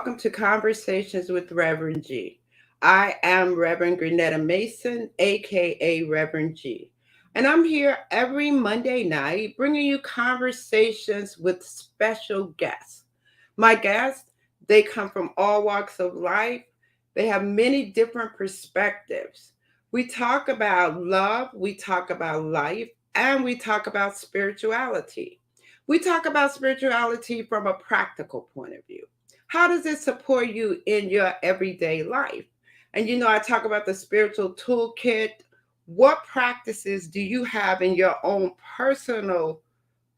welcome to Conversations with Reverend G. I am Reverend Grenetta Mason, aka Reverend G, and I'm here every Monday night bringing you conversations with special guests. My guests, they come from all walks of life. They have many different perspectives. We talk about love, we talk about life, and we talk about spirituality. We talk about spirituality from a practical point of view. How does it support you in your everyday life? And I talk about the spiritual toolkit. What practices do you have in your own personal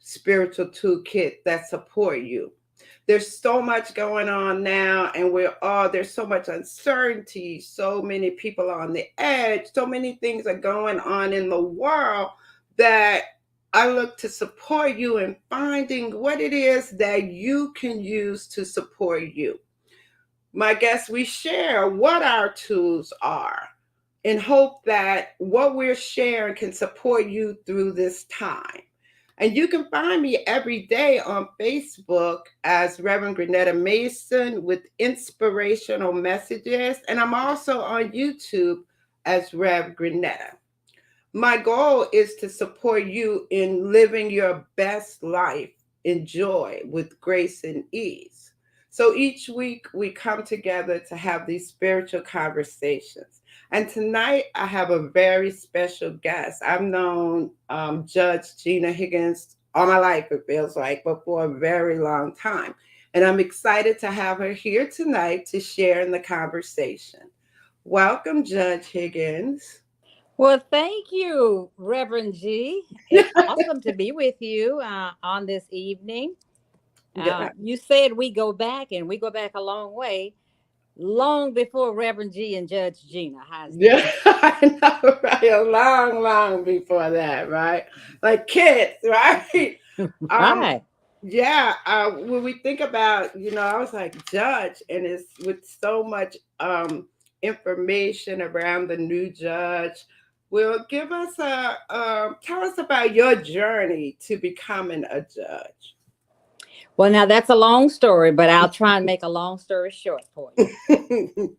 spiritual toolkit that support you? There's so much going on now, and there's so much uncertainty, so many people on the edge, so many things are going on in the world that I look to support you in finding what it is that you can use to support you. My guests, we share what our tools are in hope that what we're sharing can support you through this time. And you can find me every day on Facebook as Reverend Grenetta Mason with inspirational messages. And I'm also on YouTube as Rev Grenetta. My goal is to support you in living your best life in joy with grace and ease. So each week we come together to have these spiritual conversations. And tonight I have a very special guest. I've known Judge Gina Higgins all my life, it feels like, but for a very long time. And I'm excited to have her here tonight to share in the conversation. Welcome, Judge Higgins. Well, thank you, Reverend G. It's awesome to be with you on this evening. Yeah. You said we go back, and we go back a long way, long before Reverend G and Judge Gina. How's that? Yeah, I know, right? A long, long before that, right? Like kids, right? Um, Right. yeah, when we think about, I was like judge, and it's with so much information around the new judge. Will give us tell us about your journey to becoming a judge. Well, now that's a long story, but I'll try and make a long story short for you.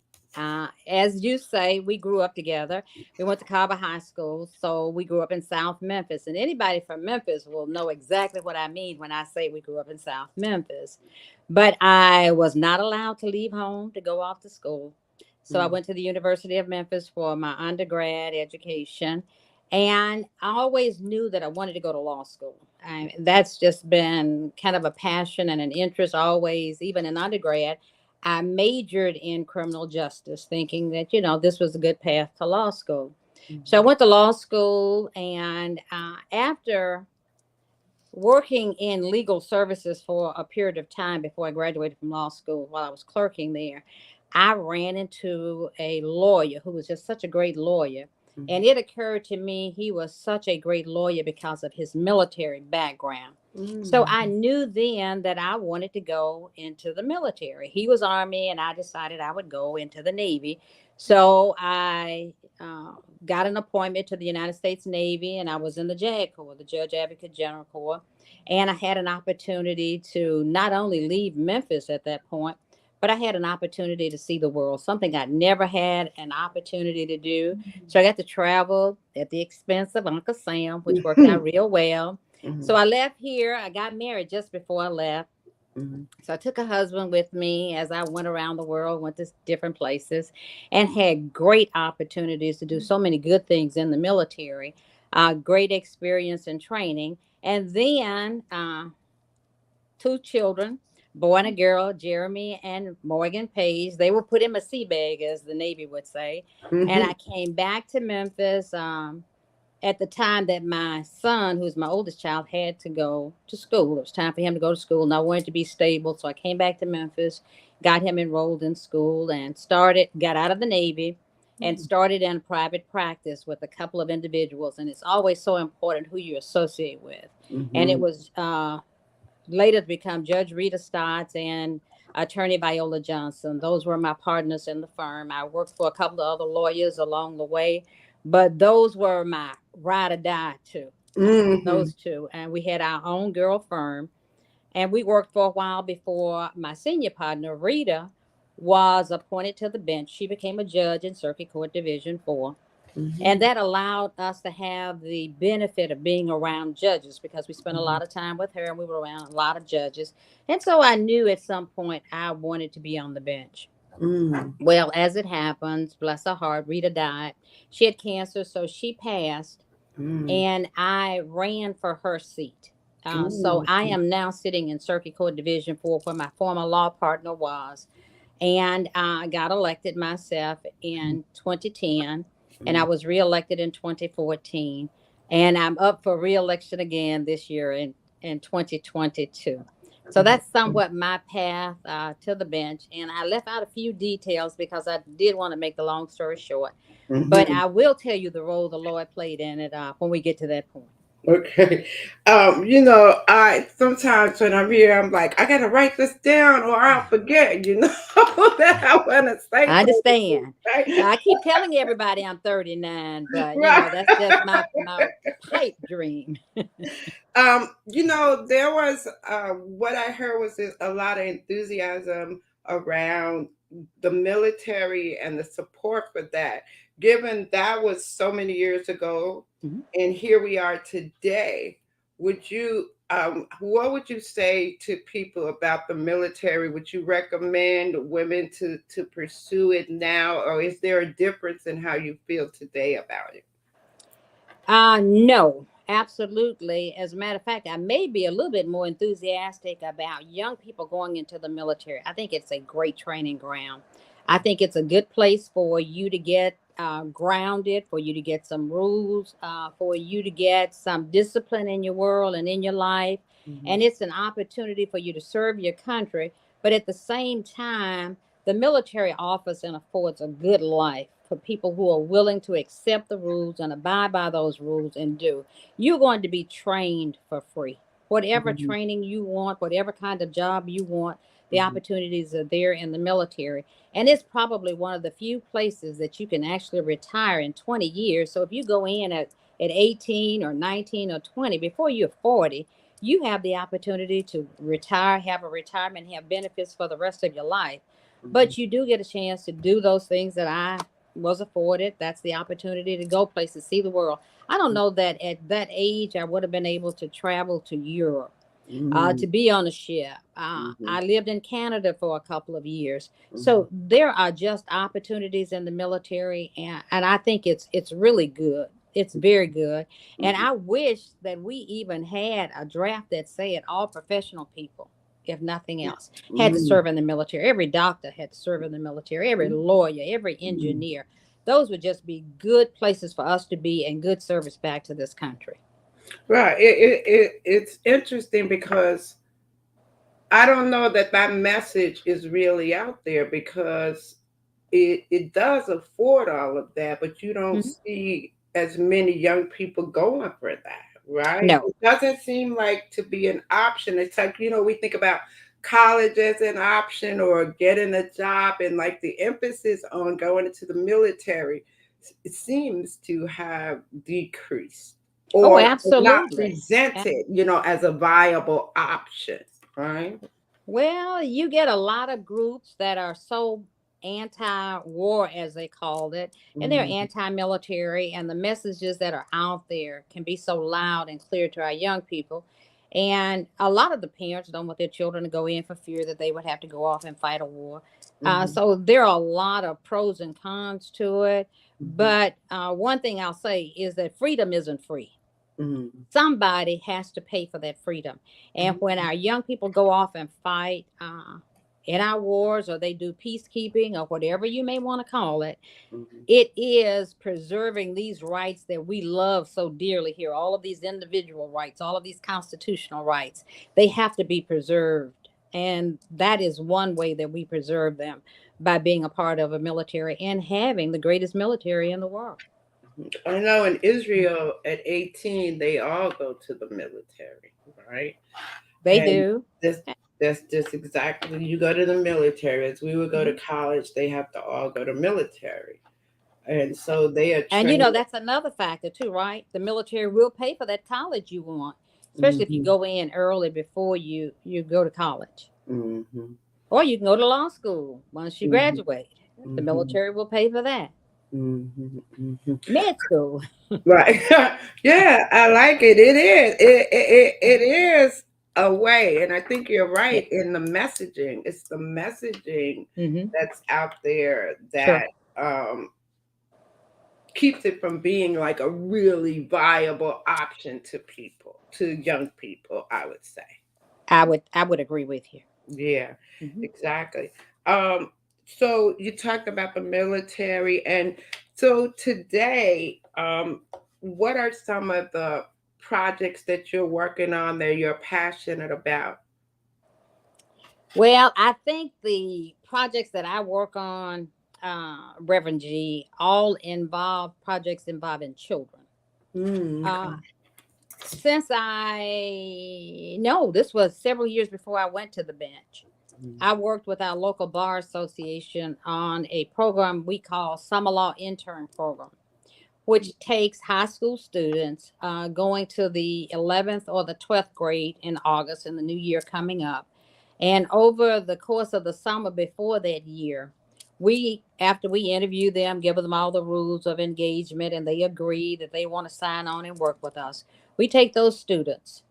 As you say, we grew up together. We went to Carver High School, so we grew up in South Memphis. And anybody from Memphis will know exactly what I mean when I say we grew up in South Memphis. But I was not allowed to leave home to go off to school. So I Mm. went to the University of Memphis for my undergrad education. And I always knew that I wanted to go to law school. That's just been kind of a passion and an interest always, even in undergrad. I majored in criminal justice, thinking that, this was a good path to law school. So I Mhm. went to law school, and after working in legal services for a period of time before I graduated from law school, while I was clerking there, I ran into a lawyer who was just such a great lawyer. And Mhm. it occurred to me he was such a great lawyer because of his military background. So I Mhm. knew then that I wanted to go into the military. He was Army, and I decided I would go into the Navy. So I got an appointment to the United States Navy, and I was in the JAG Corps, the Judge Advocate General Corps. And I had an opportunity to not only leave Memphis at that point, but I had an opportunity to see the world, something I'd never had an opportunity to do. So I got to travel at the expense of Uncle Sam, which worked out Mhm. real well. So Mhm. I left here. I got married just before I left. Mhm. So I took a husband with me as I went around the world, went to different places, and had great opportunities to do so many good things in the military. Great experience and training. And then two children, boy and a girl, Jeremy and Morgan Page. They were put in a sea bag, as the Navy would say. And I Mhm. came back to Memphis at the time that my son, who's my oldest child, had to go to school. It was time for him to go to school, and I wanted to be stable. So I came back to Memphis, got him enrolled in school, and got out of the Navy and started in private practice with a couple of individuals. And it's always so important who you associate with. And it Mhm. was later to become Judge Rita Stotts and Attorney Viola Johnson. Those were my partners in the firm. I worked for a couple of other lawyers along the way, but those were my ride or die too. Mhm. Those two, and we had our own girl firm. And we worked for a while before my senior partner, Rita, was appointed to the bench. She became a judge in Circuit Court Division 4. And Mm-hmm. that allowed us to have the benefit of being around judges because we spent a lot of time with her and we were around a lot of judges. And so I knew at some point I wanted to be on the bench. Mm-hmm. Well, as it happens, bless her heart, Rita died. She had cancer, so she passed, Mm-hmm. and I ran for her seat. So I Mm-hmm. am now sitting in Circuit Court Division 4 where my former law partner was. And I got elected myself in 2010, and I was reelected in 2014. And I'm up for reelection again this year in 2022. So that's somewhat my path to the bench. And I left out a few details because I did want to make the long story short. But Mm-hmm. I will tell you the role the Lord played in it when we get to that point. Okay. I sometimes when I'm here, I'm like, I gotta write this down or I'll forget, that I want to say I something, understand. right? I keep telling everybody I'm 39, but Right. that's just my pipe dream. There was what I heard was a lot of enthusiasm around the military and the support for that. Given that was so many years ago, Mhm. and here we are today, what would you say to people about the military? Would you recommend women to pursue it now, or is there a difference in how you feel today about it? No, absolutely. As a matter of fact, I may be a little bit more enthusiastic about young people going into the military. I think it's a great training ground. I think it's a good place for you to get grounded, for you to get some rules, for you to get some discipline in your world and in your life. Hmm. And it's an opportunity for you to serve your country. But at the same time, the military offers and affords a good life for people who are willing to accept the rules and abide by those rules and do. You're going to be trained for free. Whatever Hmm. training you want, whatever kind of job you want, the Hmm. opportunities are there in the military. And it's probably one of the few places that you can actually retire in 20 years. So if you go in at 18 or 19 or 20, before you're 40, you have the opportunity to retire, have a retirement, have benefits for the rest of your life. Hmm. But you do get a chance to do those things that I was afforded. That's the opportunity to go places, see the world. I don't know that at that age I would have been able to travel to Europe, Hmm. to be on a ship. Hmm. I lived in Canada for a couple of years. Hmm. So there are just opportunities in the military, and I think it's really good. It's very good. And Hmm. I wish that we even had a draft that said all professional people, if nothing else, had to Hmm. serve in the military. Every doctor had to serve in the military, every lawyer, every Hmm. engineer. Those would just be good places for us to be and good service back to this country. Right. It's interesting because I don't know that that message is really out there because it does afford all of that, but you don't Mhm. see as many young people going for that, right? No. It doesn't seem like to be an option. It's like, we think about college as an option or getting a job, and like the emphasis on going into the military, it seems to have decreased Oh, or not absolutely. presented, as a viable option, right? Well, you get a lot of groups that are so anti-war, as they called it, and they're Mhm. anti-military, and the messages that are out there can be so loud and clear to our young people. And a lot of the parents don't want their children to go in for fear that they would have to go off and fight a war. Mhm. So there are a lot of pros and cons to it. Mhm. But one thing I'll say is that freedom isn't free. Mhm. Somebody has to pay for that freedom. And when Mhm. our young people go off and fight in our wars, or they do peacekeeping, or whatever you may want to call it, Mhm. it is preserving these rights that we love so dearly here. All of these individual rights, all of these constitutional rights, they have to be preserved. And that is one way that we preserve them, by being a part of a military and having the greatest military in the world. I know in Israel at 18 they all go to the military, right? They And do. this that's just exactly, you go to the military. As we would go to Mhm. college, they have to all go to military. And so they are And trained. that's another factor too, right? The military will pay for that college you want. especially if you go in early before you go to college. Mhm. Or you can go to law school once you Mhm. graduate. The Mhm. military will pay for that. Mhm. Mhm. Med school. Right. Yeah, I like it. It is. It is a way, and I think you're Yeah. right in the messaging. It's the messaging Mm-hmm. that's out there that Sure. um, keeps it from being like a really viable option to people, to young people, I would say. I would agree with you. Yeah, Hmm. exactly. Um, so you talked about the military, and so today, what are some of the projects that you're working on that you're passionate about? Well, I think the projects that I work on, Reverend G, all involve projects involving children. Uh, Okay. since I no, this was several years before I went to the bench. I worked with our local bar association on a program we call Summer Law Intern Program, which takes high school students going to the 11th or the 12th grade in August in the new year coming up. And over the course of the summer before that year, after we interview them, give them all the rules of engagement, and they agree that they want to sign on and work with us, we take those students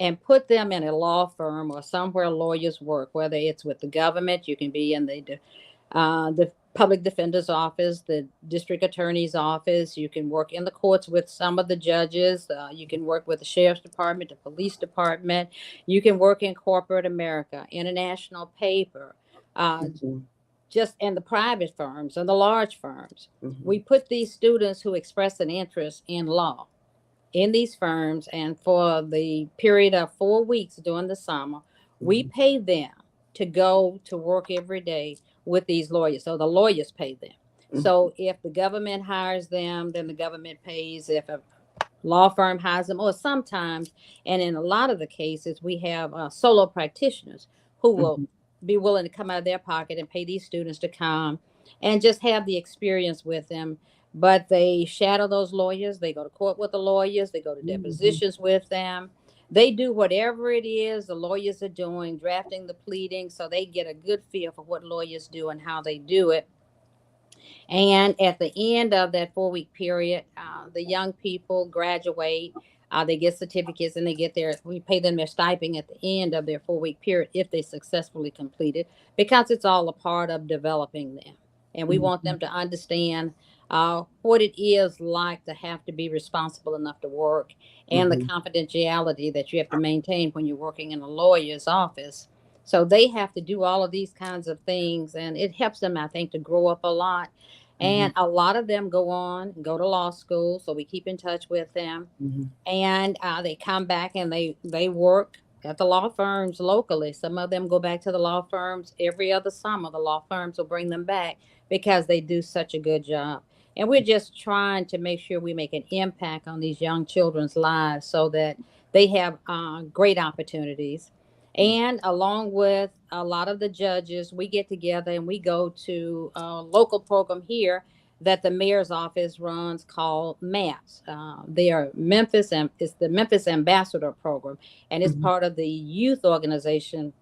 and put them in a law firm or somewhere lawyers work, whether it's with the government, you can be in the public defender's office, the district attorney's office. You can work in the courts with some of the judges. You can work with the sheriff's department, the police department. You can work in corporate America, international paper, uh, Mhm. just in the private firms and the large firms. We Mhm. put these students who express an interest in law in these firms, and for the period of 4 weeks during the summer, we Mhm. pay them to go to work every day with these lawyers. So the lawyers pay them. Mhm. So if the government hires them, then the government pays. If a law firm hires them, or sometimes, and in a lot of the cases, we have solo practitioners who will Mhm. be willing to come out of their pocket and pay these students to come and just have the experience with them. But they shadow those lawyers, they go to court with the lawyers, they go to Mhm. depositions with them. They do whatever it is the lawyers are doing, drafting the pleadings, so they get a good feel for what lawyers do and how they do it. And at the end of that 4 week period, the young people graduate. They get certificates and they get we pay them their stipend at the end of their 4 week period if they successfully complete it, because it's all a part of developing them. And we want Mhm. them to understand what it is like to have to be responsible enough to work, and the Mhm. confidentiality that you have to maintain when you're working in a lawyer's office. So they have to do all of these kinds of things, and it helps them, I think, to grow up a lot. Mhm. And a lot of them go on, go to law school, so we keep in touch with them. Mhm. And they come back and they work at the law firms locally. Some of them go back to the law firms every other summer. The law firms will bring them back because they do such a good job. And we're just trying to make sure we make an impact on these young children's lives so that they have great opportunities. And along with a lot of the judges, we get together and we go to a local program here that the mayor's office runs called MAPS. They are Memphis, and it's the Memphis Ambassador Program, and it's Mhm. part of the youth organization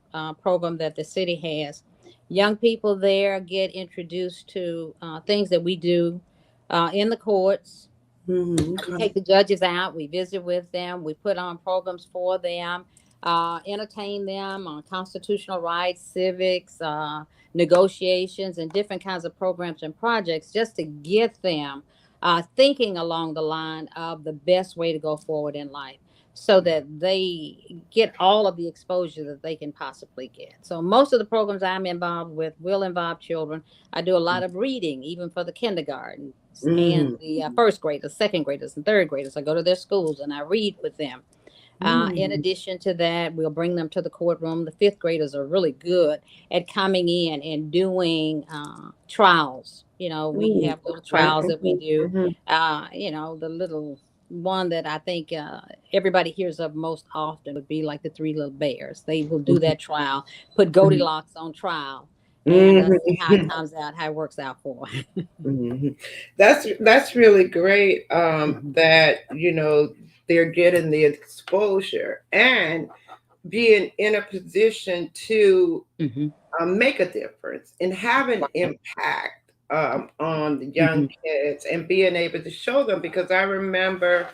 program that the city has. Young people there get introduced to things that we do in the courts. Mhm. We Okay. take the judges out, we visit with them, we put on programs for them, entertain them on constitutional rights, civics, negotiations, and different kinds of programs and projects just to get them thinking along the line of the best way to go forward in life so that they get all of the exposure that they can possibly get. So, most of the programs I'm involved with will involve children. I do a lot of reading, even for the kindergarten and Mhm. the first graders, second graders, and third graders. I go to their schools and I read with them. In Mhm. addition to that, we'll bring them to the courtroom. The fifth graders are really good at coming in and doing trials. You know, we Mm. have little Okay. trials that we Mhm. do. Mhm. The little one that I think everybody hears of most often would be like the Three Little Bears. They will do Mhm. that trial, put Mhm. Goldilocks on trial. and see how it Mhm. comes out, how it works out for. Mhm. That's really great. Mhm. That they're getting the exposure and being in a position to Mhm. make a difference and have an Right. impact on the young Mhm. kids and being able to show them. Because I remember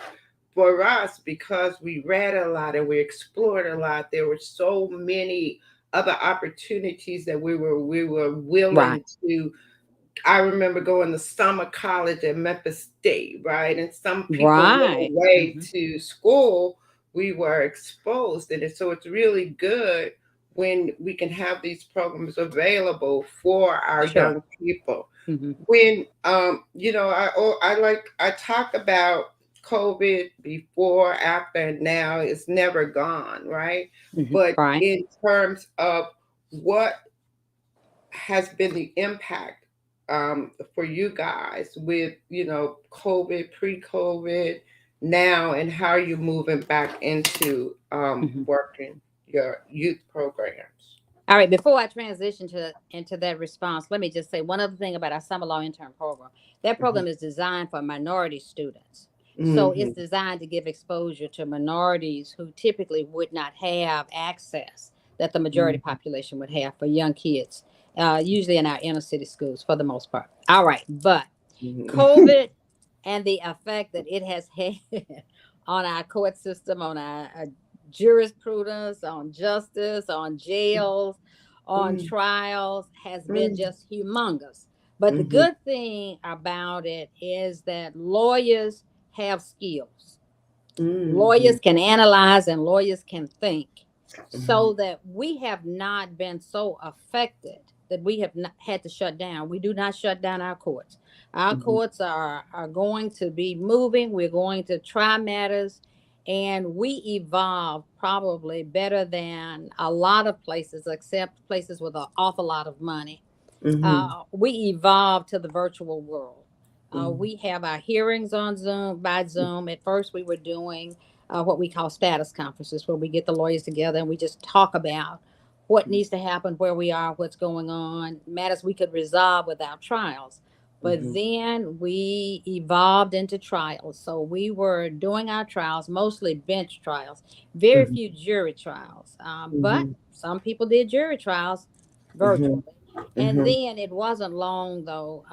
for us, because we read a lot and we explored a lot, there were so many other opportunities that we were Right. willing to. I remember going to summer college at Memphis State, right? And some people went Right. away Mhm. to school. We were exposed, and so it's really good when we can have these programs available for our Sure. young people. Mhm. When I talk about COVID before, after, and now. It's never gone, right? Mhm. But Right. in terms of what has been the impact for you guys with COVID, pre-COVID, now, and how you're moving back into Mhm. working your youth programs. All right, before I transition to into that response, let me just say one other thing about our summer law intern program. That Hmm. program is designed for minority students. So it's Hmm. designed to give exposure to minorities who typically would not have access that the majority Hmm. population would have for young kids, usually in our inner city schools for the most part. All right, but Hmm. COVID and the effect that it has had on our court system, on our jurisprudence, on justice, on jails, on trials has been just humongous. But the Hmm. good thing about it is that lawyers have skills. Hmm. Lawyers can analyze and lawyers can think, Hmm. so that we have not been so affected that we have not had to shut down. We do not shut down our courts. Our Hmm. courts are going to be moving. We're going to try matters, and we evolve probably better than a lot of places, except places with an awful lot of money. Hmm. We evolved to the virtual world. Hmm. We have our hearings on Zoom, by Zoom. At first, we were doing what we call status conferences, where we get the lawyers together and we just talk about what needs to happen, where we are, what's going on, matters we could resolve without trials. But Hmm. then we evolved into trials. So we were doing our trials, mostly bench trials, very Hmm. few jury trials. But Hmm. some people did jury trials Hmm. virtually. And Hmm. then it wasn't long though.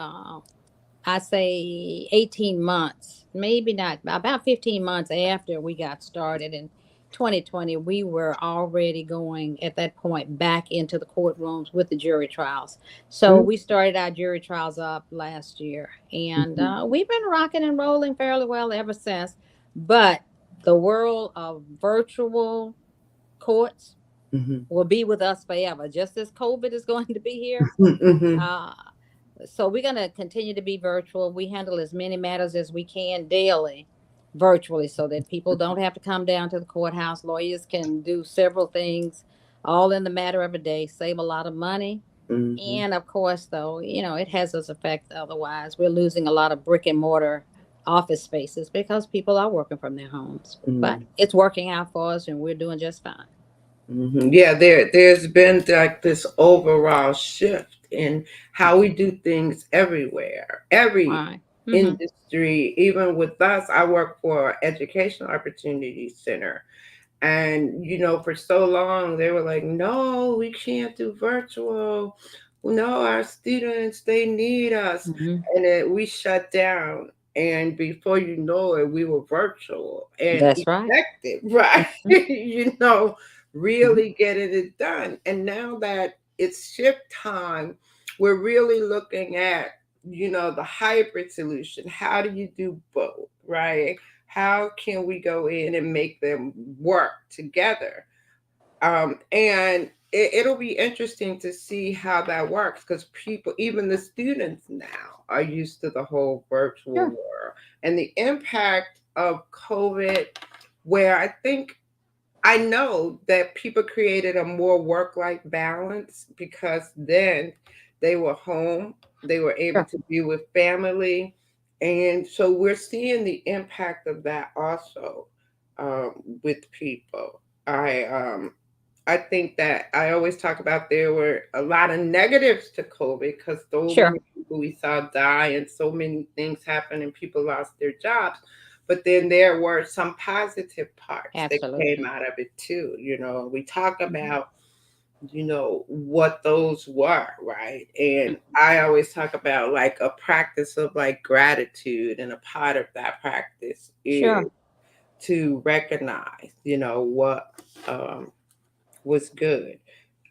I say 18 months, maybe not, about 15 months after we got started in 2020, we were already going at that point back into the courtrooms with the jury trials. So we started our jury trials up last year, and Hmm. we've been rocking and rolling fairly well ever since. But the world of virtual courts Hmm. will be with us forever, just as COVID is going to be here. Hmm. uh, so we're going to continue to be virtual. We handle as many matters as we can daily virtually, so that people don't have to come down to the courthouse. Lawyers can do several things all in the matter of a day, save a lot of money. Hmm. And of course, though, it has its effect. Otherwise, we're losing a lot of brick and mortar office spaces because people are working from their homes. But Hmm. it's working out for us, and we're doing just fine. Hmm. Yeah, there's been like this overall shift in how we do things everywhere, every Right. Mm-hmm. industry. Even with us, I work for Educational Opportunity Center, and for so long they were like, "No, we can't do virtual. No, our students, they need us," Mm-hmm. and we shut down. And before you know it, we were virtual and That's right. effective, right? Mm-hmm. Mm-hmm. Really getting it done. And now that it's shift time, we're really looking at, the hybrid solution. How do you do both, right? How can we go in and make them work together? And it'll be interesting to see how that works, because people, even the students now, are used to the whole virtual Sure. world and the impact of COVID, where I know that people created a more work life balance because then they were home, they were able Sure. to be with family. And so we're seeing the impact of that also with people. I I think that I always talk about there were a lot of negatives to COVID because so Sure. many people we saw die and so many things happened and people lost their jobs. But then there were some positive parts that came Absolutely. out of it too. We talk Mhm. about, what those were, right? And I always talk about like a practice of like gratitude, and a part of that practice is Sure. to recognize, what um, was good.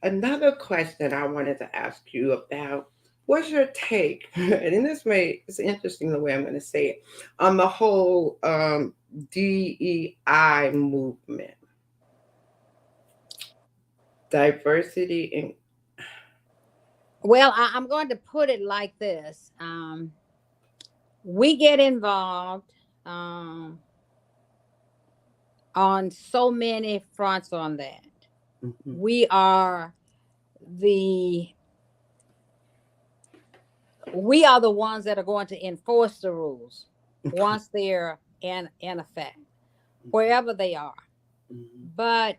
Another question I wanted to ask you about, what's your take, and it's interesting the way I'm going to say it, on the whole DEI movement, diversity and Well, I'm going to put it like this. We get involved um, on so many fronts on that. Mhm, We are the we are the ones that are going to enforce the rules once they're in effect, wherever they are. mhm, But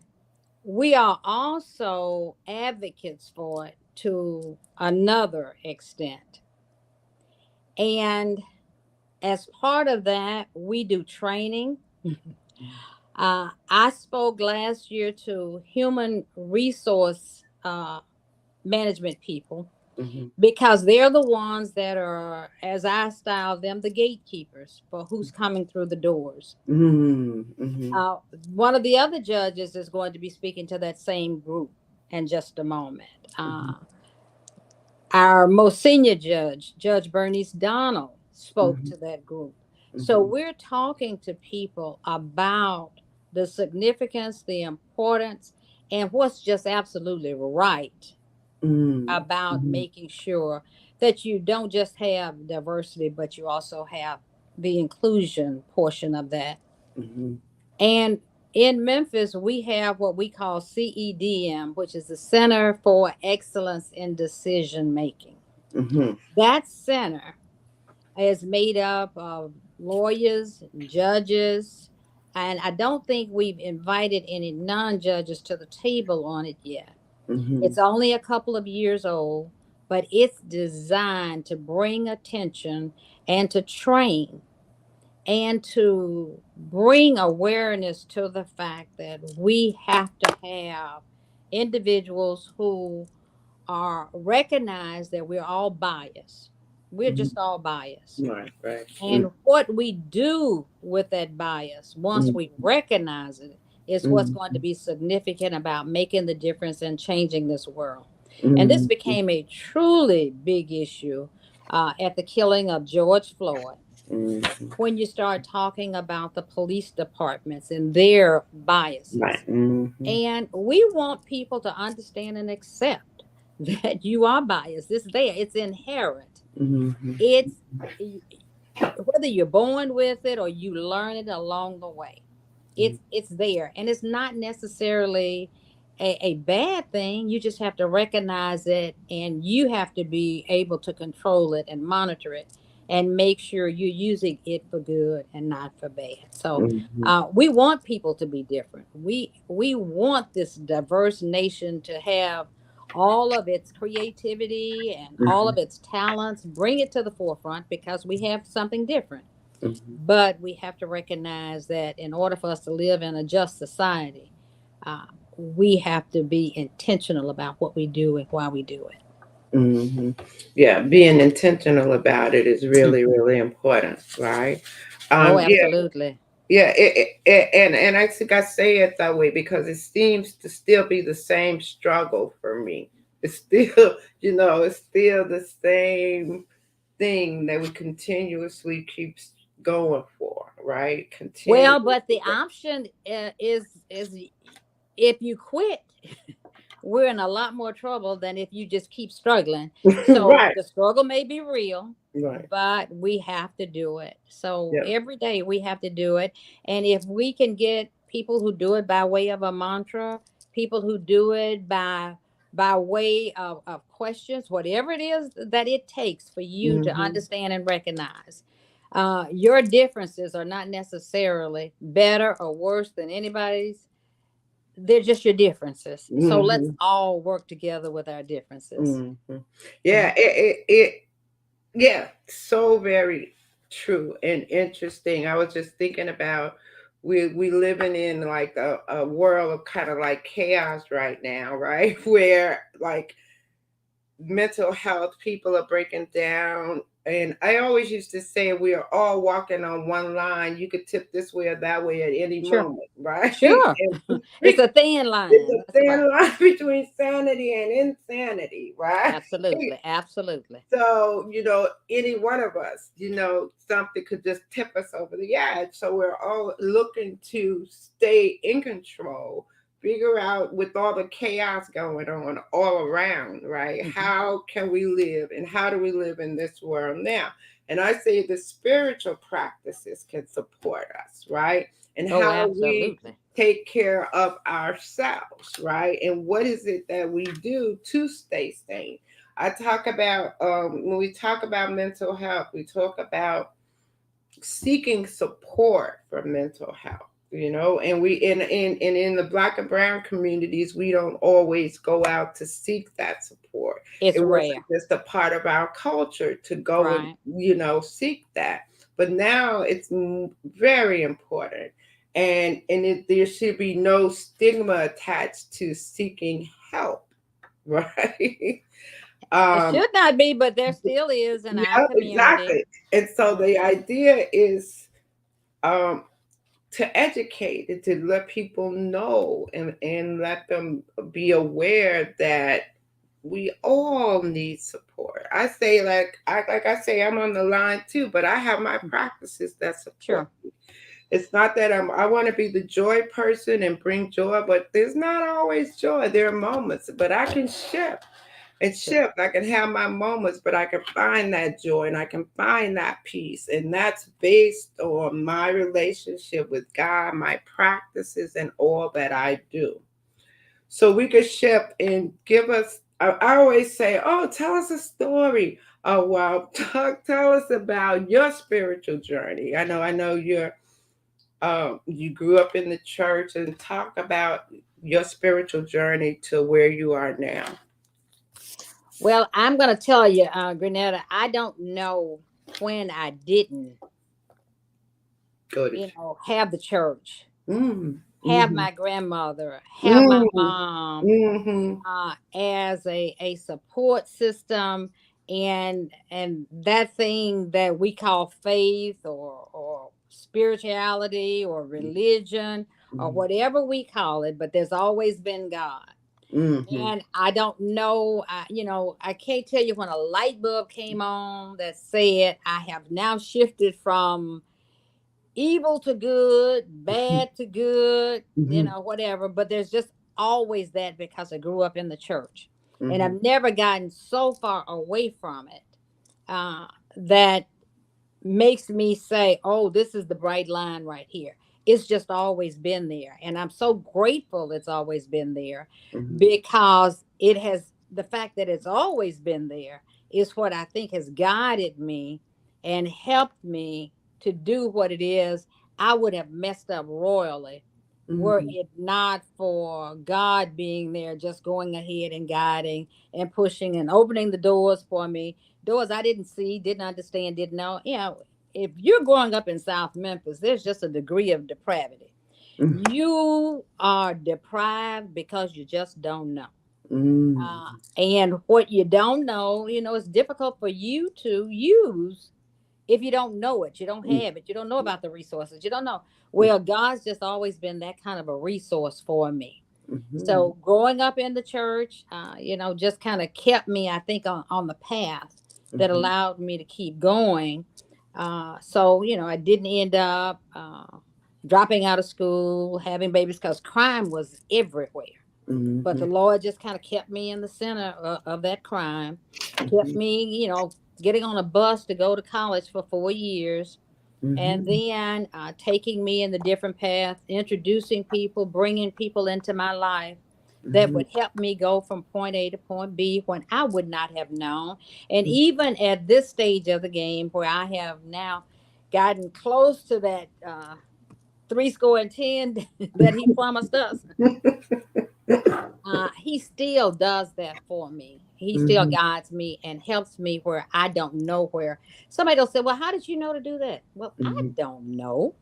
we are also advocates for it to another extent. And as part of that, we do training. I spoke last year to human resource management people mhm, because they're the ones that are, as I style them, the gatekeepers for who's coming through the doors. mhm, mhm, Uh, One of the other judges is going to be speaking to that same group in just a moment. mhm, Our most senior judge, Judge Bernice Donald, spoke mhm, to that group. So mhm, we're talking to people about the significance, the importance, and what's just absolutely right mhm, about mhm, making sure that you don't just have diversity, but you also have the inclusion portion of that. mhm, And in Memphis, we have what we call CEDM, which is the Center for Excellence in Decision Making. mhm, That center is made up of lawyers, judges, and I don't think we've invited any non judges to the table on it yet. mhm, It's only a couple of years old, but it's designed to bring attention and to train and to bring awareness to the fact that we have to have individuals who are recognize that we're all biased. We're mhm. just all biased. Right, right. Mm, And what we do with that bias, once mm, we recognize it, is what's going to mhm, be significant about making the difference and changing this world. And this mhm, became a truly big issue at the killing of George Floyd. mhm. When you start talking about the police departments and their biases. Right. Mhm, And we want people to understand and accept that you are biased. It's there, it's inherent. mhm, It's whether you're born with it or you learn it along the way, mhm, it's there, and it's not necessarily a bad thing. You just have to recognize it, and you have to be able to control it and monitor it and make sure you're using it for good and not for bad. So mhm, we want people to be different. We want this diverse nation to have all of its creativity and all mhm, of its talents, bring it to the forefront because we have something different. mhm, But we have to recognize that in order for us to live in a just society, we have to be intentional about what we do and why we do mhm. Yeah, being intentional about it is it. really, really important, right? Oh, Yeah, absolutely. yeah, and I think I say it that way because it seems to still be the same struggle for me. It's still, it's still the same thing that we continuously keep going for, right? Well, Continuously but the going. option is if you quit, we're in a lot more trouble than if you just keep struggling. So Right, the struggle may be real, right. but we have to do it. So Yeah. every day we have to do it. And if we can get people who do it by way of a mantra, people who do it by way of questions, whatever it is that it takes for you to Hmm. understand and recognize. Your differences are not necessarily better or worse than anybody's. they're just your differences. So let's Hmm. all work together with our differences. Hmm. Hmm. Yeah, yeah, so very true and interesting. I was just thinking about we living in like a world of kind of like chaos right now, right? Where like mental health people are breaking down. And I always used to say we are all walking on one line. You could tip this way or that way at any Sure. moment, right? Sure. And It's a thin it's line. a That's right. thin line between sanity and insanity, right? Absolutely. Absolutely. So, any one of us, something could just tip us over the edge. So we're all looking to stay in control, figure out with all the chaos going on all around, right? Hmm. How can we live and how do we live in this world now? And I say the spiritual practices can support us, right? And Oh, how we absolutely. take care of ourselves, right? And what is it that we do to stay sane? I talk about when we talk about mental health, we talk about seeking support for mental health. And we in the black and brown communities, we don't always go out to seek that support. It's It wasn't rare. just a part of our culture to go and Right. seek that. But now it's very important, there should be no stigma attached to seeking help, right? It um should not be, but there still is in our yeah, community. exactly. And so Mhm. the idea is um to educate and to let people know, and let them be aware that we all need support. I say, like I say, I'm on the line too, but I have my practices that support Sure. me. It's not that I want to be the joy person and bring joy, but there's not always joy. There are moments, but I can shift and Sure. shift. I can have my moments, but I can find that joy and I can find that peace. And that's based on my relationship with God, my practices, and all that I do. So we could shift and give us. I always say, "Oh, tell us a story." Oh, wow, tell us about your spiritual journey. I know you grew up in the church, and talk about your spiritual journey to where you are now. Well, I'm going to tell you, Grenetta, I don't know when I didn't, Go to. have the church, Mm, have mhm, my grandmother, have my mm, mom, mhm, as a support system, and that thing that we call faith or spirituality or religion or mhm, whatever we call it, but there's always been God. mhm, And I don't know, I can't tell you when a light bulb came on that said I have now shifted from evil to good, bad to good, mhm, whatever. But there's just always that because I grew up in the church. And mhm, I've never gotten so far away from it uh, that makes me say, oh, this is the bright line right here. It's just always been there. And I'm so grateful it's always been there, mhm, because it has, the fact that it's always been there is what I think has guided me and helped me to do what it is I would have messed up royally were mhm, it not for God being there, just going ahead and guiding and pushing and opening the doors for me, doors I didn't see, didn't understand, didn't know. If you're growing up in South Memphis, there's just a degree of depravity. mhm, You are deprived because you just don't know. mhm, And what you don't know, it's difficult for you to use if you don't know it. You don't have it. You don't know about the resources. You don't know. Well, God's just always been that kind of a resource for me. mhm, So growing up in the church, just kind of kept me, I think, on the path that mhm, allowed me to keep going. So, I didn't end up dropping out of school, having babies, because crime was everywhere. But the mhm, Lord just kind of kept me in the center of that crime, kept mhm, me, getting on a bus to go to college for 4 years, and mhm, then taking me in the different paths, introducing people, bringing people into my life that mhm, would help me go from point A to point B when I would not have known. And even at this stage of the game, where I have now gotten close to that three score and ten that he promised us. He still does that for me. He still Mhm. guides me and helps me where I don't know where. Somebody will say, well, how did you know to do that? Well, I Mhm. don't know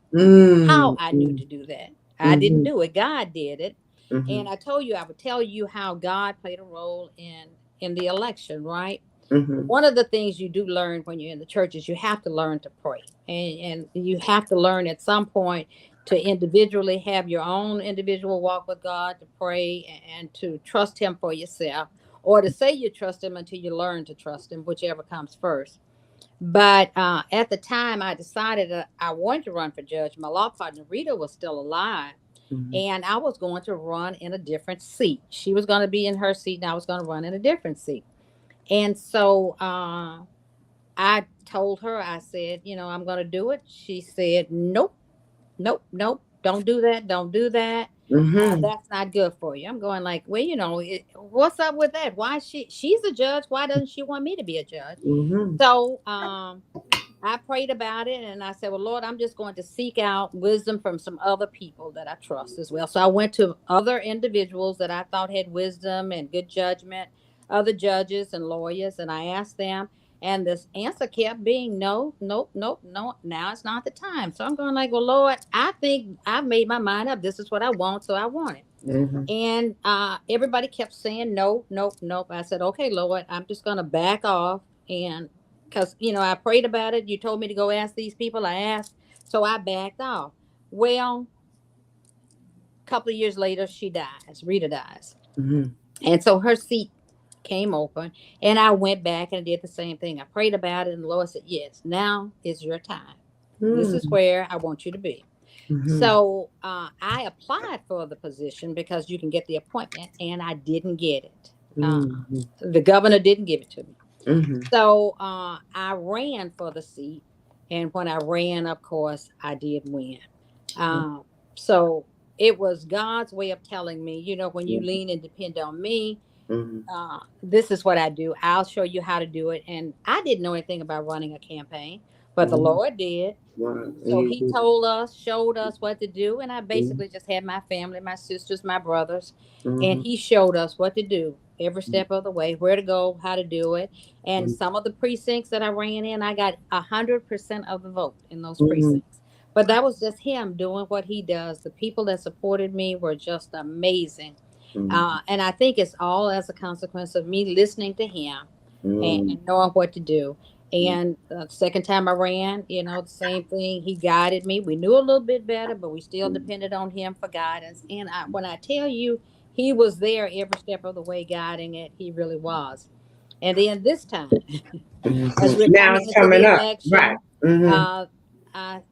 how Mm, I knew mm, to do that. I didn't mhm, do it. God did it. And mhm, I told you I would tell you how God played a role in the election, right? mhm, One of the things you do learn when you're in the church is you have to learn to pray, and you have to learn at some point to individually have your own individual walk with God, to pray and to trust him for yourself, or to say you trust him until you learn to trust him, whichever comes first. But at the time I decided that I wanted to run for judge, my law partner Rita was still alive, mhm, and I was going to run in a different seat. She was going to be in her seat and I was going to run in a different seat. And so I told her, I said, I'm going to do it. She said, nope, nope, nope, don't do that. Don't do that. mhm, That's not good for you. I'm going like, well, what's up with that? Why she's a judge. Why doesn't she want me to be a judge? mhm, So, I prayed about it and I said, well, Lord, I'm just going to seek out wisdom from some other people that I trust as well. So I went to other individuals that I thought had wisdom and good judgment, other judges and lawyers, and I asked them. And this answer kept being no, nope, nope, no. Now it's not the time. So I'm going like, well, Lord, I think I've made my mind up. This is what I want, so I want it. mhm, And everybody kept saying no, nope, nope. I said, okay, Lord, I'm just going to back off. And because, I prayed about it. You told me to go ask these people. I asked. So I backed off. Well, a couple of years later, she dies. Rita dies. mhm, And so her seat came open. And I went back and did the same thing. I prayed about it. And the Lord said, yes, now is your time. This is mm, where I want you to be. mhm, So I applied for the position because you can get the appointment, and I didn't get it. mhm, The governor didn't give it to me. mhm, So I ran for the seat, and when I ran, of course, I did win. Uh, so it was God's way of telling me, when you mhm, lean and depend on me, mhm, this is what I do. I'll show you how to do it. And I didn't know anything about running a campaign, but the mhm. Lord did. Wow, So you he did. told us, showed us what to do, and I Mhm, basically just had my family, my sisters, my brothers, and mhm, he showed us what to do every mhm, step of the way, where to go, how to do it. And some of the precincts that I ran in, I got 100% of the vote in those mhm, precincts. But that was just him doing what he does. The people that supported me were just amazing. mhm, And I think it's all as a consequence of me listening to him mhm, and knowing what to do. mhm, And the second time I ran, the same thing. He guided me. We knew a little bit better, but we still mhm. depended on him for guidance. And when I tell you, he was there every step of the way guiding it. He really was. And then this time, as Mhm. we're Now coming it's into the coming up, right? election, Mhm, uh, I,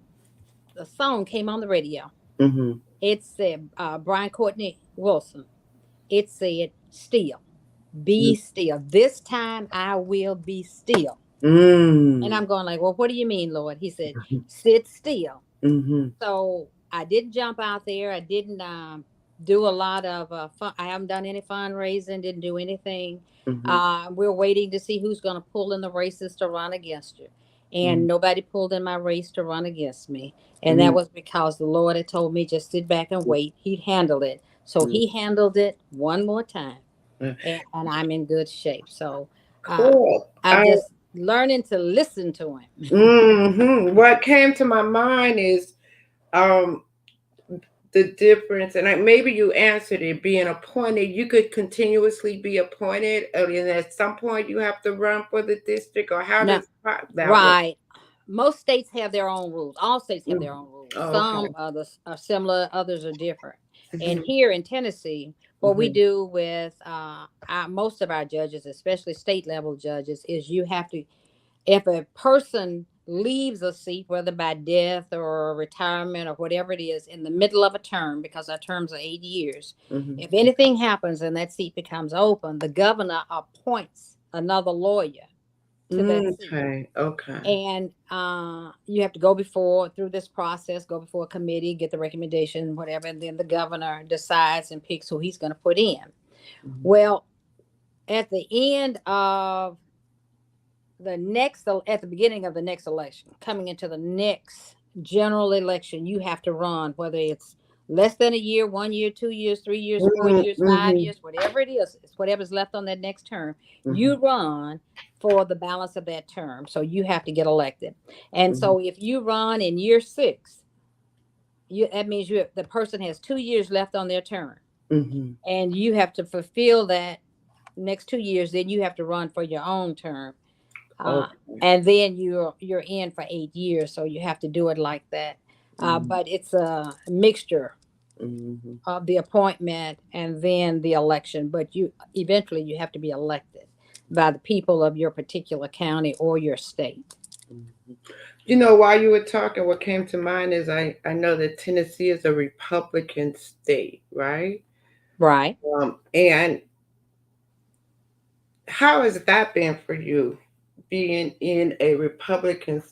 the song came on the radio. mhm, It said, Brian Courtney Wilson. It said, still, be still. This time I will be still. And mhm, I'm going like, well, what do you mean, Lord? He said, sit still. mhm, So I didn't jump out there. I didn't do a lot of fun. I haven't done any fundraising, didn't do anything. mhm, We're waiting to see who's going to pull in the races to run against you. And mhm, nobody pulled in my race to run against me. And that mhm, was because the Lord had told me just sit back and wait. He'd handle it. So mhm. he handled it one more time. And I'm in good shape. So uh, Cool. I'm just learning to listen to him. What came to my mind is um the difference, and maybe you answered it. Being appointed, you could continuously be appointed, and at some point you have to run for the district, or how No, does that work? right. Most states have their own rules. All states have Mm. their own rules. Oh, Some okay. others are similar, others are different. And Mhm, here in Tennessee, what we mhm, do with most of our judges, especially state level judges, is you have to, if a person leaves a seat, whether by death or retirement or whatever it is, in the middle of a term, because our terms are 8 years, mhm. if anything happens and that seat becomes open, the governor appoints another lawyer to that seat. Okay, okay. And you have to go before through this process, go before a committee, get the recommendation, whatever, and then the governor decides and picks who he's going to put in. Mhm, Well, at the end of at the beginning of the next election, coming into the next general election, you have to run, whether it's less than a year, 1 year, 2 years, 3 years, 4 years, five Mm-hmm. years, whatever it is, it's whatever's left on that next term. Mm-hmm. You run for the balance of that term. So you have to get elected. And Mm-hmm. so if you run in year six, that means the person has 2 years left on their term. Mm-hmm. And you have to fulfill that next 2 years, then you have to run for your own term. uh, Okay. and then you're in for 8 years, so you have to do it like that. Mm-hmm. But it's a mixture Mm-hmm. of the appointment and then the election. But you eventually you have to be elected by the people of your particular county or your state. Mm-hmm. You know, while you were talking, what came to mind is I know that Tennessee is a Republican state, right? Right. And how has that been for you, being in a Republican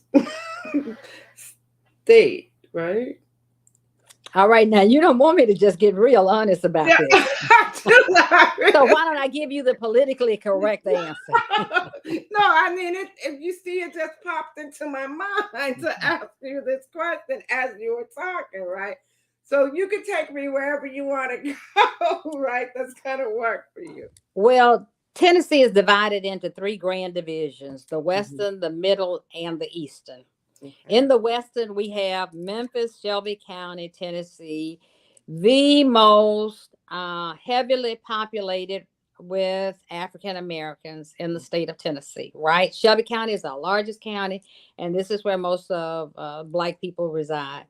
state, right? All right, now you don't want me to just get real honest about Yeah, this. I do not. So why don't I give you the politically correct answer? No, I mean, if you see, it just popped into my mind to ask you this question as you were talking, right? So you can take me wherever you want to go, right? That's gonna work for you. Well, Tennessee is divided into three grand divisions: the Mhm. Western, the Middle, and the Eastern. Okay. In the Western, we have Memphis, Shelby County, Tennessee, the most heavily populated with African Americans in the state of Tennessee, right? Shelby County is our largest county, and this is where most of Black people reside.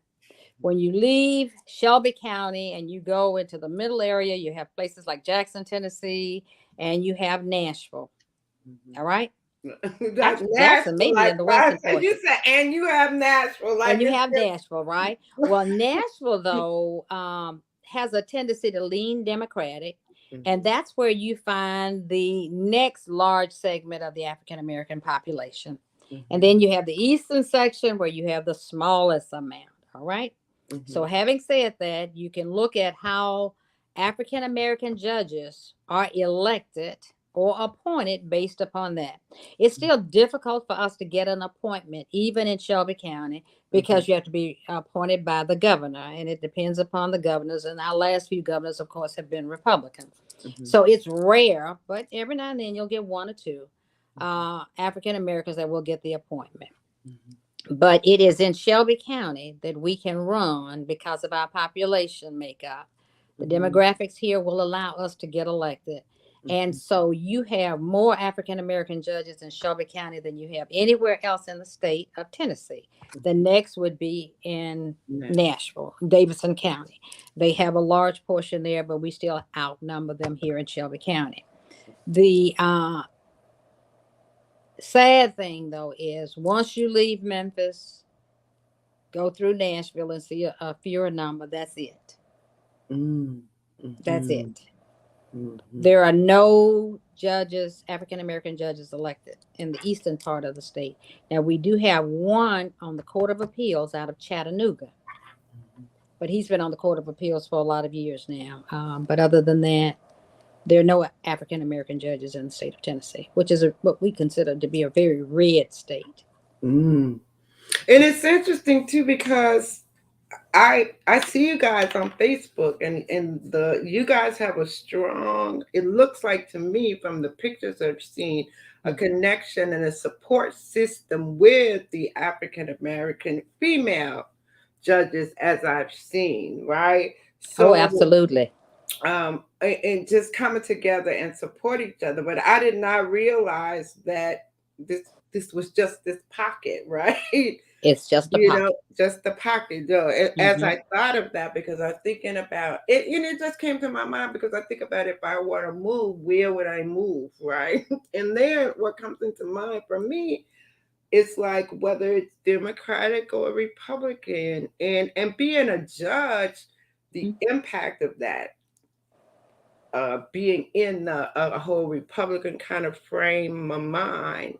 When you leave Shelby County and you go into the middle area, you have places like Jackson, Tennessee, and you have Nashville. Mhm. All right. That Actually, Jackson may Nashville, be like in the I western said, you portion. said, and you have Nashville, like And you it's have Nashville, right? just. Well, Nashville, though, has a tendency to lean Democratic. And Mhm. that's where you find the next large segment of the African American population. And Mhm. then you have the eastern section where you have the smallest amount. All right. So, Mhm. having said that, you can look at how African American judges are elected or appointed based upon that. It's still difficult for us to get an appointment, even in Shelby County, Mhm. because you have to be appointed by the governor, and it depends upon the governors. And our last few governors, of course, have been Republicans. Mhm. So it's rare, but every now and then you'll get one or two Mhm. African Americans that will get the appointment. Mhm. But it is in Shelby County that we can run because of our population makeup. The Mhm. demographics here will allow us to get elected. And Mhm. so you have more African American judges in Shelby County than you have anywhere else in the state of Tennessee. The Mhm. next would be in Nash. Nashville, Davidson County. They have a large portion there, but we still outnumber them here in Shelby County. The sad thing, though, is once you leave Memphis, go through Nashville and see a fewer number. That's it. Mm. That's Mhm. it. Mhm. There are no judges, African American judges elected in the eastern part of the state. Now, we do have one on the Court of Appeals out of Chattanooga, Mhm. but he's been on the Court of Appeals for a lot of years now. But other than that, there are no African American judges in the state of Tennessee, which is what we consider to be a very red state. Mm. And it's interesting too because I see you guys on Facebook, and the you guys have a strong, it looks like to me from the pictures I've seen, a Hmm. connection and a support system with the African American female judges as I've seen, right? Oh, So absolutely. and just coming together and support each other. But I did not realize that this this was just this pocket, right? It's just a You know, pocket. just the pocket. Though, as Hmm. I thought of that, because I was thinking about it, and it just came to my mind because I think about if I were to move, where would I move, right? And then what comes into mind for me, it's like whether it's Democratic or Republican, and being a judge, the impact of that, being in a whole Republican kind of frame of mind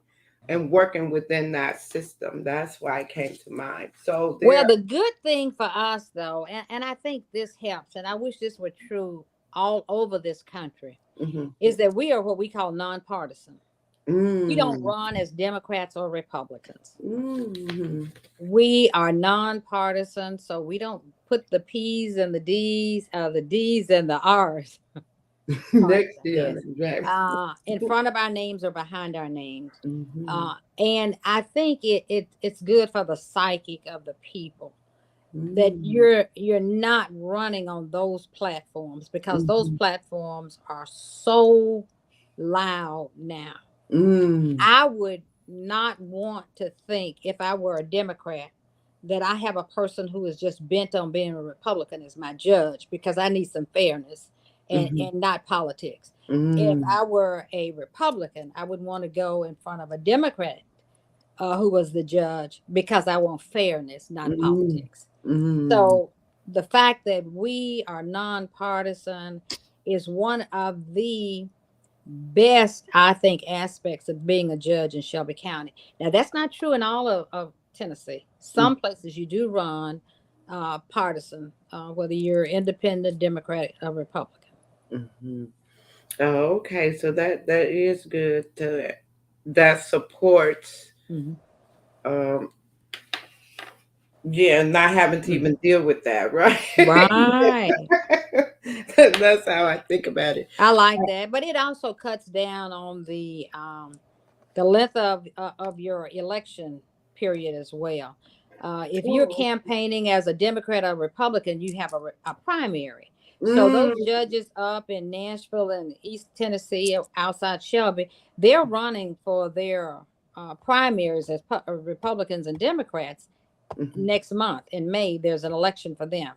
and working within that system. That's why it came to mind. So Well, there. the good thing for us, though, and I think this helps, and I wish this were true all over this country, Mhm. is that we are what we call nonpartisan. We don't Mm. run as Democrats or Republicans. Mm. We are nonpartisan, so we don't put the P's and the D's and the R's. Sorry Next about year, this. exactly. In front of our names or behind our names. Mm-hmm. And I think it's good for the psychic of the people that Mm. you're not running on those platforms, because those Mm-hmm. platforms are so loud now. Mm. I would not want to think, if I were a Democrat, that I have a person who is just bent on being a Republican as my judge, because I need some fairness Mm-hmm. and not politics. If Mm. I were a Republican, I would want to go in front of a Democrat who was the judge, because I want fairness, not Mm. politics. Mm. So the fact that we are nonpartisan is one of the best, I think, aspects of being a judge in Shelby County. Now, that's not true in all of Tennessee. Some places you do run partisan, whether you're independent, Democratic, or Republican. Mm-hmm. Oh, okay. So that is good to that supports Mhm. um yeah, not having to Mhm. even deal with that, right? Right. That's how I think about it. I like that, but it also cuts down on the length of your election period as well. If you're Oh. campaigning as a Democrat or Republican, you have a primary. So those Mm. judges up in Nashville and East Tennessee, outside Shelby, they're running for their primaries as Republicans and Democrats Mhm. next month in May. There's an election for them,